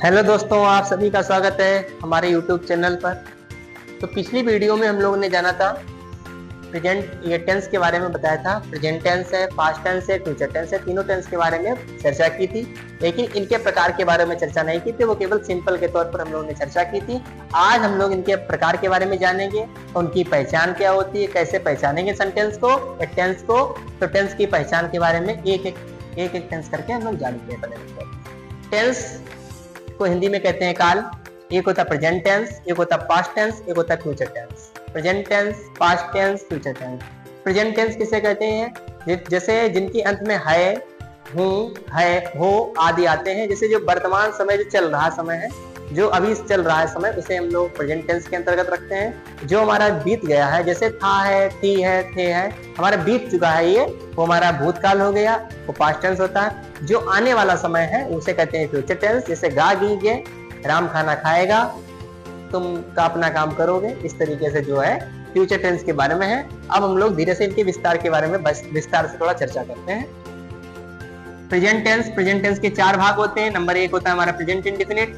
Hello दोस्तों, आप सभी का स्वागत है हमारे YouTube चैनल पर। तो पिछली वीडियो में हम लोगों ने जाना था प्रेजेंट ये टेंस के बारे में बताया था। प्रेजेंट टेंस है, पास्ट टेंस है, फ्यूचर टेंस है, तीनों टेंस के बारे में चर्चा की थी, लेकिन इनके प्रकार के बारे में चर्चा नहीं की थी। वो केवल सिंपल के तौर पर हम लोगों ने चर्चा की थी। आज हम लोग इनके प्रकार के बारे में जानेंगे, उनकी पहचान क्या होती है, कैसे पहचानेंगे सेंटेंस को, टेंस को। तो टेंस की पहचान के बारे में एक एक टेंस करके हम लोग जानते हैं। टेंस को हिंदी में कहते हैं काल। एक होता प्रेजेंट टेंस, एक होता पास्ट टेंस, एक होता future tense. Present tense, past tense, future tense. Present tense किसे कहते हैं? जैसे जिनके अंत में है, हूँ, है, हो आदि आते हैं। जैसे जो वर्तमान समय जो चल रहा समय है, जो अभी चल रहा है समय, उसे हम लोग प्रेजेंट टेंस के अंतर्गत रखते हैं। जो हमारा बीत गया है, जैसे था है, थी है, थे है, हमारा बीत चुका है, ये वो हमारा भूतकाल हो गया, वो पास्ट टेंस होता है। जो आने वाला समय है उसे कहते हैं फ्यूचर टेंस। जैसे गा गीगे, राम खाना खाएगा, तुम का अपना काम करोगे। इस तरीके से जो है फ्यूचर टेंस के बारे में है। अब हम लोग धीरे से इनके विस्तार के बारे में विस्तार से थोड़ा चर्चा करते हैं। प्रेजेंट टेंस के चार भाग होते हैं। नंबर एक होता है हमारा प्रेजेंट इंडेफिनिट।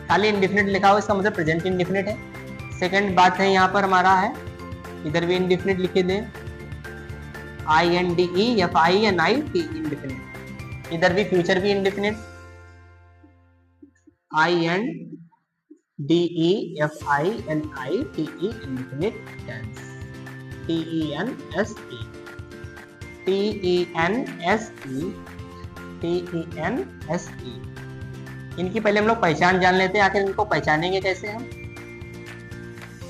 खाली इंडेफिनिट लिखा हो, इसका मतलब प्रेजेंट इंडेफिनिट है। सेकंड बात है, यहाँ पर हमारा है, इधर भी इंडेफिनिट लिखे दे, INDEFINIT इंडेफिनिट। इधर भी फ्यूचर भी indefinite, INDEFINITE indefinite tense, TENSE। इनकी पहले हम लोग पहचान जान लेते हैं, आखिर इनको पहचानेंगे कैसे हम।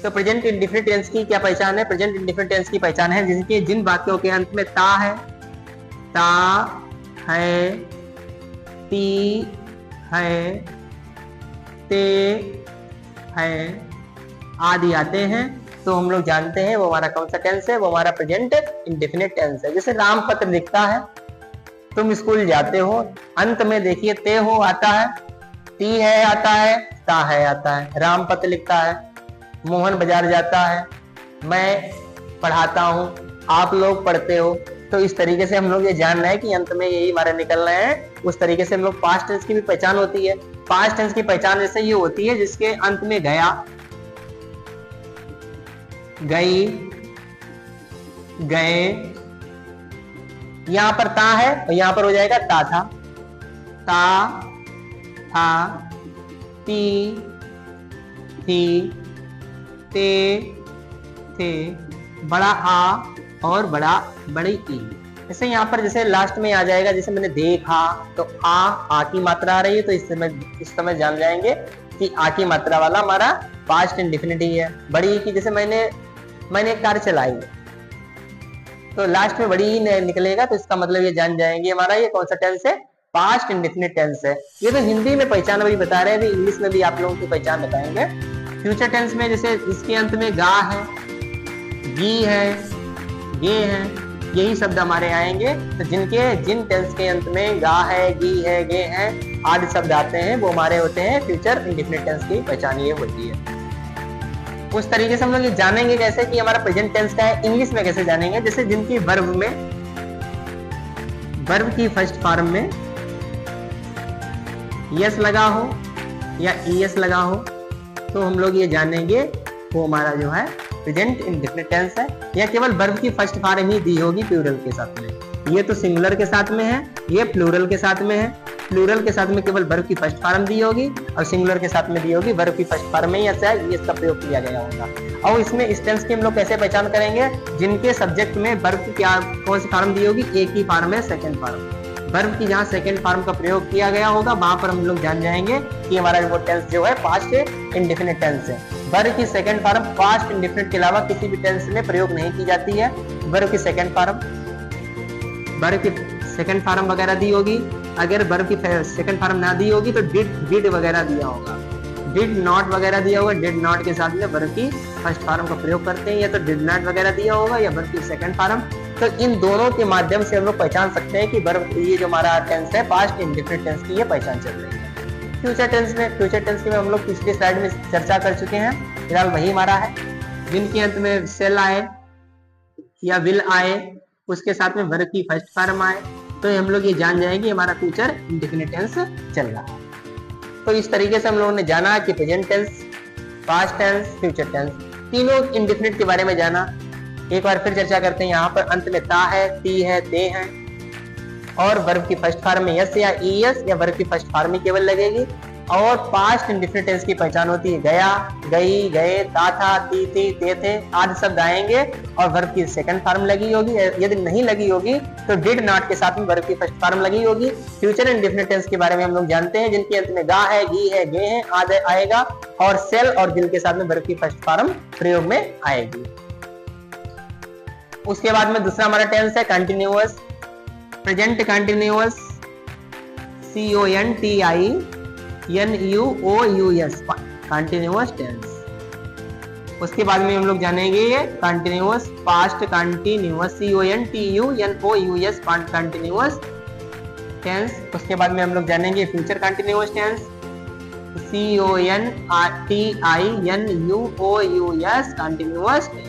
तो प्रेजेंट इंडेफिनिट टेंस की क्या पहचान है? प्रेजेंट इंडेफिनिट टेंस की पहचान है जिसके जिन वाक्यों के अंत में ता है, ती है, ते है आदि आते हैं, तो हम लोग जानते हैं वो हमारा कौन सा टेंस है, वो हमारा प्रेजेंट इंडेफिनिट टेंस है। जैसे राम पत्र लिखता है, तुम स्कूल जाते हो, अंत में देखिए ते हो आता है, ती है आता है, ता है आता है। राम पत्र लिखता है, मोहन बाजार जाता है, मैं पढ़ाता हूँ, आप लोग पढ़ते हो। तो इस तरीके से हम लोग ये जान रहे हैं कि अंत में यही हमारा निकलना है। उस तरीके से हम लोग पास्ट टेंस की भी पहचान होती है। पास्ट टेंस की पहचान जैसे ये होती है जिसके अंत में गया, गई, गए, यहां पर ता है और यहां पर हो जाएगा ता था, था, ती, थी, ते, थे, बड़ा आ और बड़ी ई। जैसे यहाँ पर जैसे लास्ट में आ जाएगा, जैसे मैंने देखा, तो आ की मात्रा आ रही है, तो इस समय जान जाएंगे कि आ की मात्रा वाला हमारा पास्ट इंडेफिनिट ही है। बड़ी की जैसे मैंने कार चलाई, तो लास्ट में बड़ी ही निकलेगा, तो इसका मतलब ये जान जाएंगे हमारा ये कौन सा टेंस है, पास्ट इंडेफिनिट टेंस है। ये तो हिंदी में पहचान अभी बता रहे हैं, इंग्लिश में भी आप लोगों की पहचान बताएंगे। फ्यूचर टेंस में जैसे इसके अंत में गा है, गी है, गे है, यही शब्द हमारे आएंगे। तो जिन टेंस के अंत में गा है, गी है, गे है आदि शब्द आते हैं, वो हमारे होते हैं फ्यूचर इंडेफिनिट टेंस की पहचान ये होती है। उस तरीके से हम लोग ये जानेंगे कैसे कि हमारा प्रेजेंट टेंस का है। इंग्लिश में कैसे जानेंगे? जैसे जिनकी वर्ब की फर्स्ट फॉर्म में यस लगा हो या ईएस लगा हो, तो हम लोग ये जानेंगे वो हमारा जो है प्रेजेंट इंडेफिनिट टेंस है। या केवल वर्ब की फर्स्ट फॉर्म ही दी होगी प्लूरल के साथ में। ये तो सिंगुलर के साथ में है, ये प्लूरल के साथ में है। प्लूरल के साथ में केवल वर्ब की फर्स्ट फॉर्म दी होगी और सिंगुलर के साथ में दी होगी वर्ब की फर्स्ट फॉर्म में ही ऐसा है, इसका प्रयोग किया गया होगा। और इसमें इस टेंस की हम लोग कैसे पहचान करेंगे? जिनके सब्जेक्ट में वर्ब की कौन सी फॉर्म दी होगी, एक ही फॉर्म है, सेकंड फॉर्म। वर्ब की जहाँ सेकंड फॉर्म का प्रयोग किया गया होगा, वहां पर हम लोग जान जाएंगे कि हमारा वो टेंस जो है पास्ट इंडेफिनिट टेंस है। वर्ब की सेकंड फॉर्म पास्ट इंडेफिनिट के अलावा किसी भी टेंस में प्रयोग नहीं की जाती है। वर्ब की सेकंड फॉर्म वगैरह दी होगी। अगर वर्ब की सेकंड फॉर्म ना दी होगी तो डिड वगैरह दिया होगा, डिड नॉट वगैरह दिया होगा। डिड नॉट के साथ में वर्ब की फर्स्ट फॉर्म का प्रयोग करते हैं, या तो डिड नॉट वगैरह दिया होगा या वर्ब की सेकंड फॉर्म। तो इन दोनों के माध्यम से हम लोग पहचान सकते हैं कि वर्ब ये जो हमारा टेंस है पास्ट इंडेफिनिट टेंस की ये पहचान चल रही है। फ्यूचर टेंस में हम लोग पिछली स्लाइड में चर्चा कर चुके हैं, फिलहाल वही हमारा है। जिनके अंत में सेल आए या विल आए उसके साथ में वर्ब की फर्स्ट फॉर्म आए तो हम लोग ये जान जाएंगे हमारा फ्यूचर इंडेफिनिट टेंस चल रहा है। तो इस तरीके से हम लोगों ने जाना कि present tense, past tense, future tense, तीनों इंडेफिनिट के बारे में जाना। एक बार फिर चर्चा करते हैं। यहाँ पर अंत में ता है, ती है, ते है और वर्ब की फर्स्ट फॉर्म में यस या ईएस या वर्ब की फर्स्ट फॉर्म ही केवल लगेगी। और पास्ट इंडेफिनिट टेंस की पहचान होती है गया, गई, गए, ता था, ती थी, ते थे आदि शब्द आएंगे और वर्ब की सेकंड फॉर्म लगी होगी। यदि नहीं लगी होगी तो डिड नॉट के साथ में वर्ब की फर्स्ट फॉर्म लगी होगी। फ्यूचर इंडेफिनिट टेंस के बारे में हम लोग जानते हैं जिनके अंत में गा है, गी है, गे है आदि आएगा और सेल और दिल के साथ में वर्ब की फर्स्ट फॉर्म प्रयोग में आएगी। उसके बाद में दूसरा हमारा टेंस है continuous, present continuous, CONTINUOUS continuous tense. उसके बाद में हम लोग जानेंगे continuous past continuous, CONTUNOUS continuous tense. उसके बाद में हम लोग जानेंगे future continuous tense, CONTINUOUS continuous tense.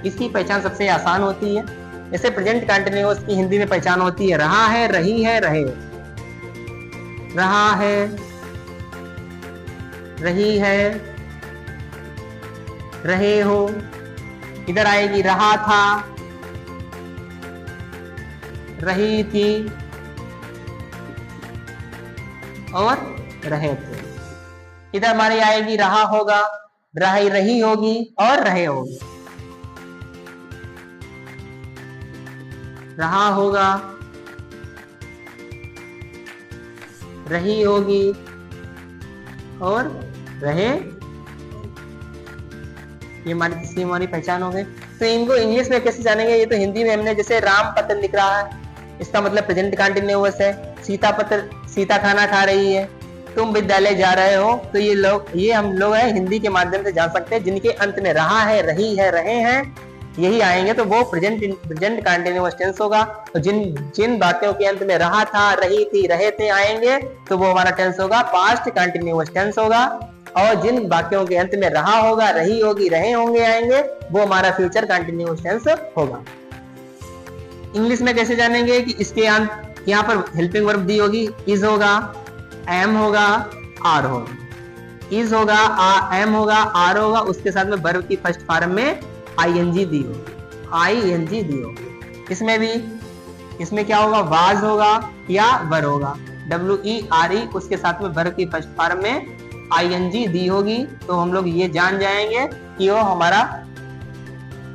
इसकी पहचान सबसे आसान होती है। जैसे प्रेजेंट कंटिन्यूअस की हिंदी में पहचान होती है रहा है, रही है, रहे, रहा है, रही है, रहे हो। इधर आएगी रहा था, रही थी और रहे थे। इधर हमारी आएगी रहा होगा, रही होगी और रहे होगे। रहा होगा, रही होगी और रहे। ये हमारी पहचान हो गई। तो इनको इंग्लिश में कैसे जानेंगे? ये तो हिंदी में हमने जैसे राम पत्र लिख रहा है, इसका मतलब प्रेजेंट कंटिन्यूअस है। सीता पत्र, सीता खाना खा रही है। तुम विद्यालय जा रहे हो, तो ये हम लोग है हिंदी के माध्यम से जान सकते हैं। जिनके अंत में रहा है, रही है, रहे हैं यही आएंगे तो वो प्रेजेंट कंटिन्यूअस टेंस होगा। तो जिन वाक्यों के अंत में रहा था, रही थी, रहे थे आएंगे तो वो हमारा टेंस होगा पास्ट कंटिन्यूअस टेंस होगा। और जिन वाक्यों के अंत में रहा होगा, रही होगी, रहे होंगे आएंगे वो हमारा फ्यूचर कंटिन्यूअस टेंस होगा। इंग्लिश में कैसे जानेंगे कि इसके अंत यहाँ पर हेल्पिंग वर्ब दी होगी, इज होगा, एम होगा, आर होगा। इज होगा, एम होगा, आर होगा, उसके साथ में वर्ब की फर्स्ट फॉर्म में आईएनजी दी होगी, आईएनजी दी होगी। इसमें क्या होगा? वाज होगा या वर होगा, WERE उसके साथ में वर्ब की फर्स्ट फॉर्म में आईएनजी दी होगी। तो हम लोग ये जान जाएंगे कि वो हमारा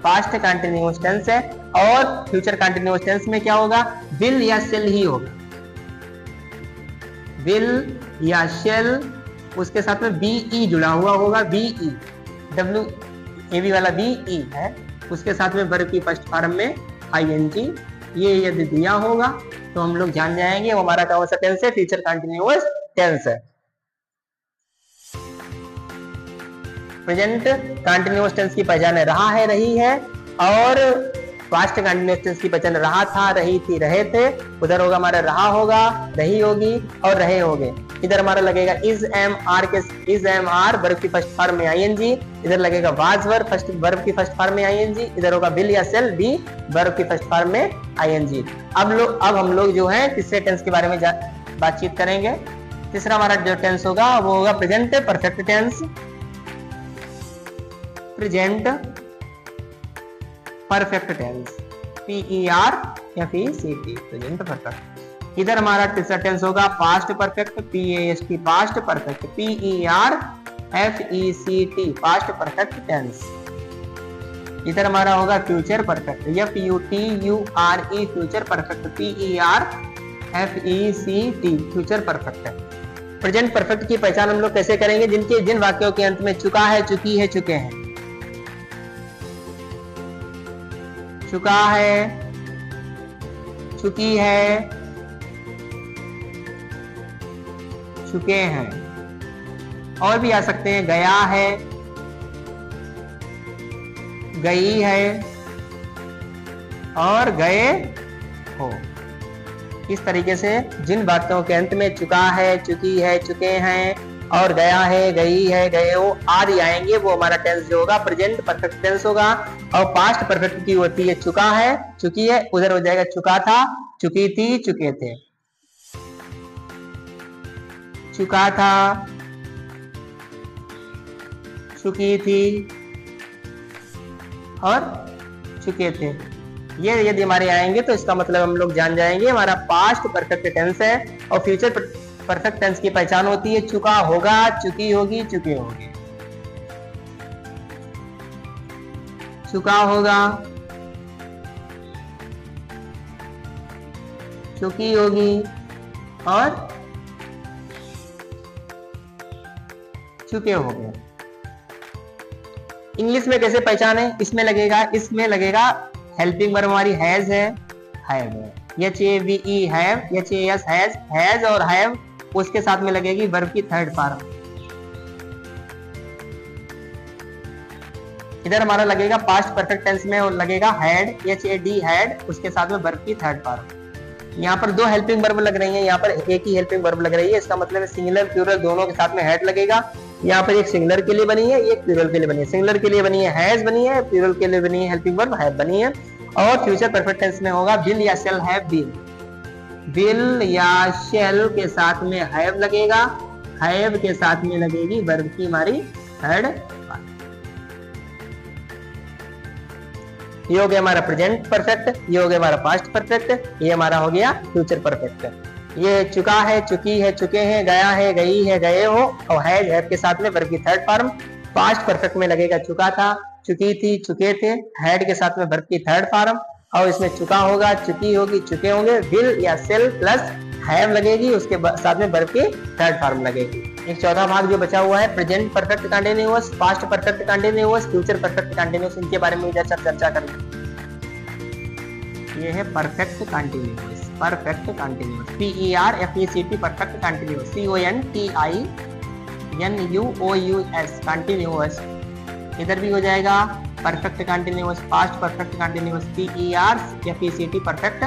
पास्ट कंटिन्यूअस टेंस है। और फ्यूचर कंटिन्यूअस टेंस में क्या होगा? विल या शेल ही होगा, विल या शेल, उसके साथ में BE जुड़ा हुआ होगा, BE WAV वाला BE है, उसके साथ में वर्ब की फर्स्ट फॉर्म में ING। ये यदि दिया होगा तो हम लोग जान जाएंगे वो हमारा कौन सा टेंस है? फ्यूचर कंटिन्यूअस टेंस है। प्रेजेंट कंटिन्यूअस टेंस की पहचान है रहा है, रही है। और पास्ट कंटिन्यूअस टेंस की पहचान रहा था, रही थी, रहे थे। उधर होगा हमारा रहा होगा, रही होगी और रहे होगे। इधर हमारा लगेगा इज एम आर वर्ब की फर्स्ट फॉर्म में आईएनजी। इधर लगेगा वाज वर्ब की फर्स्ट फॉर्म में आईएनजी। इधर होगा विल या शेल बी वर्ब की फर्स्ट फॉर्म में आईएनजी। अब हम लोग जो है तीसरे टेंस के बारे में बातचीत करेंगे। तीसरा हमारा जो टेंस होगा वो होगा present perfect tense, present perfect tense, PERFECT present perfect. इधर हमारा तीसरा टेंस होगा past perfect, PAST past perfect, PERFECT past perfect tense. इधर हमारा होगा future perfect, FUTURE future perfect, PERFECT future perfect. Present perfect की पहचान हम लोग कैसे करेंगे? जिन वाक्यों के अंत में चुका है, चुकी है, चुके हैं, चुका है, चुकी है, चुके हैं। और भी आ सकते हैं गया है, गई है और गए हो। इस तरीके से जिन वाक्यों के अंत में चुका है, चुकी है, चुके हैं और गया है, गई है, गए हो आदि आएंगे, वो हमारा टेंस जो होगा प्रेजेंट परफेक्ट टेंस होगा। और पास्ट परफेक्ट की होती है चुका है, चुकी है, उधर हो जाएगा चुका था, चुकी थी, चुके थे। चुका था, चुकी थी और चुके थे। ये यदि हमारे आएंगे तो इसका मतलब हम लोग जान जाएंगे हमारा पास्ट परफेक्ट टेंस है। और फ्यूचर परफेक्ट टेंस की पहचान होती है चुका होगा, चुकी होगी, चुके होंगे। चुका होगा, चुकी होगी और चुके होंगे। इंग्लिश में कैसे पहचाने? इसमें लगेगा हेल्पिंग वर्ब हमारी हैज है, हैव है, HAVE हैव, HAS हैज और हैव, उसके साथ में लगेगी वर्ब की थर्ड फॉर्म। इधर हमारा लगेगा पास्ट परफेक्ट टेंस में लगेगा हैड, HAD हैड, उसके साथ में वर्ब की थर्ड फॉर्म। यहाँ पर दो हेल्पिंग वर्ब लग रही है, यहाँ पर एक ही हेल्पिंग वर्ब लग रही है, इसका मतलब सिंगुलर प्लूरल दोनों के साथ में हैड लगेगा। यहाँ पर एक सिंगुलर के लिए बनी है, एक प्लूरल के लिए बनी है। सिंगुलर के लिए बनी है हैज बनी है, प्लूरल के लिए बनी है हेल्पिंग वर्ब हैव बनी है। और फ्यूचर परफेक्ट टेंस में होगा विल या शैल हैव बीन। विल या शैल के साथ में हैव लगेगा, हैव के साथ में लगेगी वर्ब की हमारी थर्ड। ये हो गया हमारा प्रेजेंट परफेक्ट, ये हो गया हमारा पास्ट परफेक्ट, ये हमारा हो गया फ्यूचर परफेक्ट। ये चुका है, चुकी है, चुके हैं, गया है, गई है, गए हो और हैज हैव के साथ में वर्ब की थर्ड फॉर्म। पास्ट परफेक्ट में लगेगा चुका था, चुकी थी, चुके थे, हैड के साथ में वर्ब की थर्ड फॉर्म। और इसमें चुका होगा, चुकी होगी, चुके होंगे, विल या सेल प्लस हैव लगेगी, उसके साथ में वर्ब की थर्ड फॉर्म लगेगी। एक चौथा भाग जो बचा हुआ है present perfect continuous, past perfect continuous, future perfect continuous, इनके बारे में इधर चर्चा करेंगे। ये है perfect continuous, perfect continuous, PERFECT perfect continuous, CONTINUOUS continuous. इधर भी हो जाएगा perfect continuous, past perfect continuous, PERFECT perfect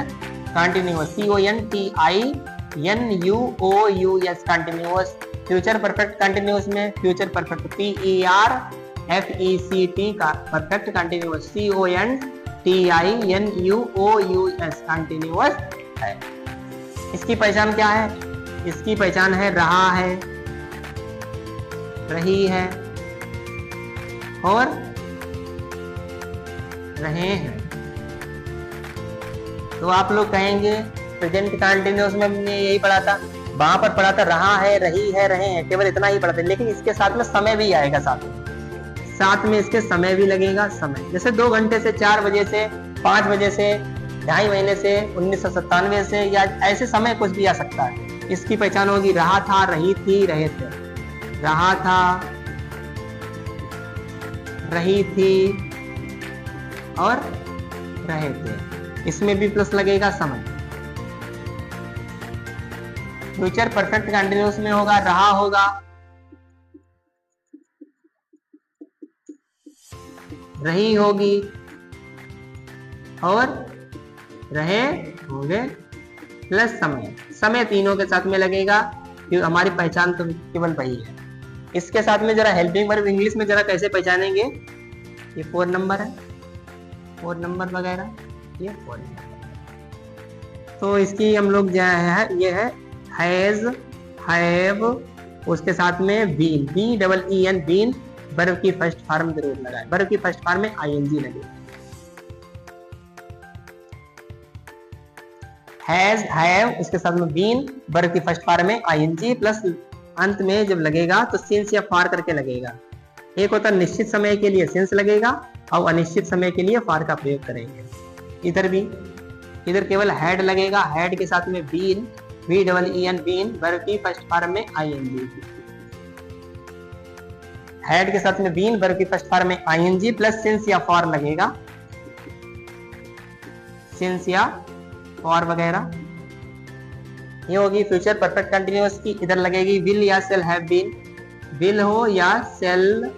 continuous, CONTINUOUS continuous. Future perfect continuous में फ्यूचर परफेक्ट PERFECT का परफेक्ट कंटीन्यूअस, CONTINUOUS कंटीन्यूअस है। इसकी पहचान क्या है? इसकी पहचान है रहा है, रही है और रहे हैं। तो आप लोग कहेंगे प्रेजेंट कंटीन्यूअस में हमने यही पढ़ा था, वहां पर पढ़ा था रहा है, रही है, रहे हैं, केवल इतना ही पढ़ा था। लेकिन इसके साथ में समय भी आएगा, साथ में इसके समय भी लगेगा। समय जैसे 2 घंटे से, 4 बजे से, 5 बजे से, 2.5 महीने से, 1997 से, या ऐसे समय कुछ भी आ सकता है। इसकी पहचान होगी रहा था, रही थी, रहे थे। रहा था, रही थी और रहे थे। इसमें भी प्लस लगेगा समय। फ्यूचर परफेक्ट कंटीन्यूअस में होगा रहा होगा, रही होगी और रहे होंगे प्लस समय। समय तीनों के साथ में लगेगा, क्योंकि हमारी पहचान तो केवल वही है। इसके साथ में जरा हेल्पिंग वर्ब इंग्लिश में जरा कैसे पहचानेंगे? ये 4 नंबर है, 4 नंबर वगैरह, ये 4 नंबर। तो इसकी हम लोग जो है ये है हैज, हैव, उसके साथ में बीन, BEEN बीन, वर्ब की फर्स्ट फॉर्म जरूर लगाए। वर्ब की फर्स्ट फॉर्म में ING लगे। हैज, हैव, उसके साथ में बीन, वर्ब की फर्स्ट फॉर्म में ING प्लस अंत में जब लगेगा तो सिंस या फॉर करके लगेगा। एक होता निश्चित समय के लिए सिंस लगेगा और अनिश्चित समय के लिए फॉर का प्रयोग करेंगे। इधर भी, इधर केवल हैड लगेगा, हैड के साथ में बीन, BEEN बीन, वर्ब की फर्स्ट फॉर्म में ING। हैड के साथ में बीन, वर्ब की फर्स्ट फॉर्म में ING प्लस सिंस या फॉर लगेगा, सिंस या फॉर वगैरह। ये होगी फ्यूचर परफेक्ट कंटीन्यूअस की। इधर लगेगी विल या शेल हैव बीन, विल हो या shall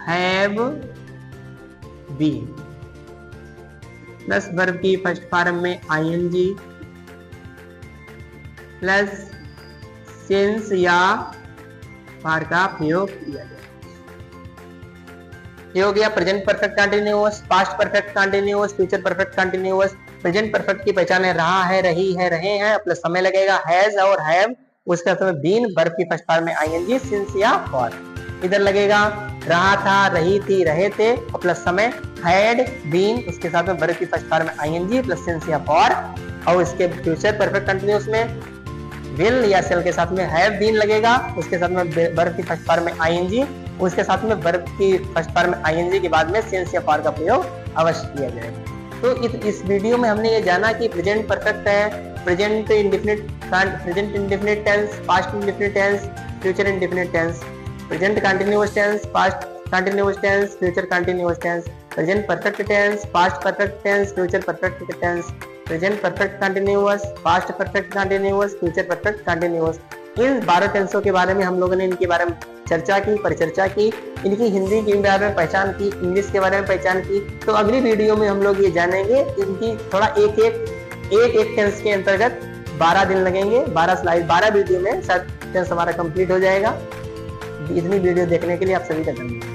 have been plus verb की फर्स्ट फॉर्म में ING प्लस सिंस या पार का प्रयोग किया गया। ये हो गया present perfect continuous, past perfect continuous, future perfect continuous. Present perfect की पहचान है रहा है, रही है, रहे हैं, प्लस समय लगेगा, हैज और हैव, उसके साथ में बीन, वर्ब की फर्स्ट फॉर्म में आईएनजी, सिंस या फॉर। इधर लगेगा रहा था, रही थी, रहे थे, प्लस समय, हैड बीन, उसके साथ में वर्ब की फर्स्ट फॉर्म में आईएनजी प्लस सिंस या फॉर। और इसके फ्यूचर परफेक्ट कंटिन्यूअस में विल या शेल के साथ में हैव बीन लगेगा, उसके साथ में वर्ब की फर्स्ट फॉर्म में आईएनजी, उसके साथ में वर्ब की फर्स्ट फॉर्म में आईएनजी के बाद में सिंस या फॉर का प्रयोग अवश्य किया जाएगा। तो इस वीडियो में हमने ये जाना कि प्रेजेंट परफेक्ट है, present indefinite tense, past indefinite tense, future indefinite tense, present continuous tense, past continuous tense, future continuous tense, present perfect tense, past perfect tense, future perfect tense, present perfect continuous, past perfect continuous, future perfect continuous. इन 12 टेंसों के बारे में हम लोगों ने इनके बारे में चर्चा की, परिचर्चा की, इनकी हिंदी के बारे में पहचान की, इंग्लिश के बारे में पहचान की। तो अगली वीडियो में हम लोग ये जानेंगे इनकी थोड़ा एक टेंस के अंतर्गत 12 दिन लगेंगे, 12 वीडियो में शायद टेंस हमारा कंप्लीट हो जाएगा। इतनी वीडियो देखने के लिए आप सभी का धन्यवाद।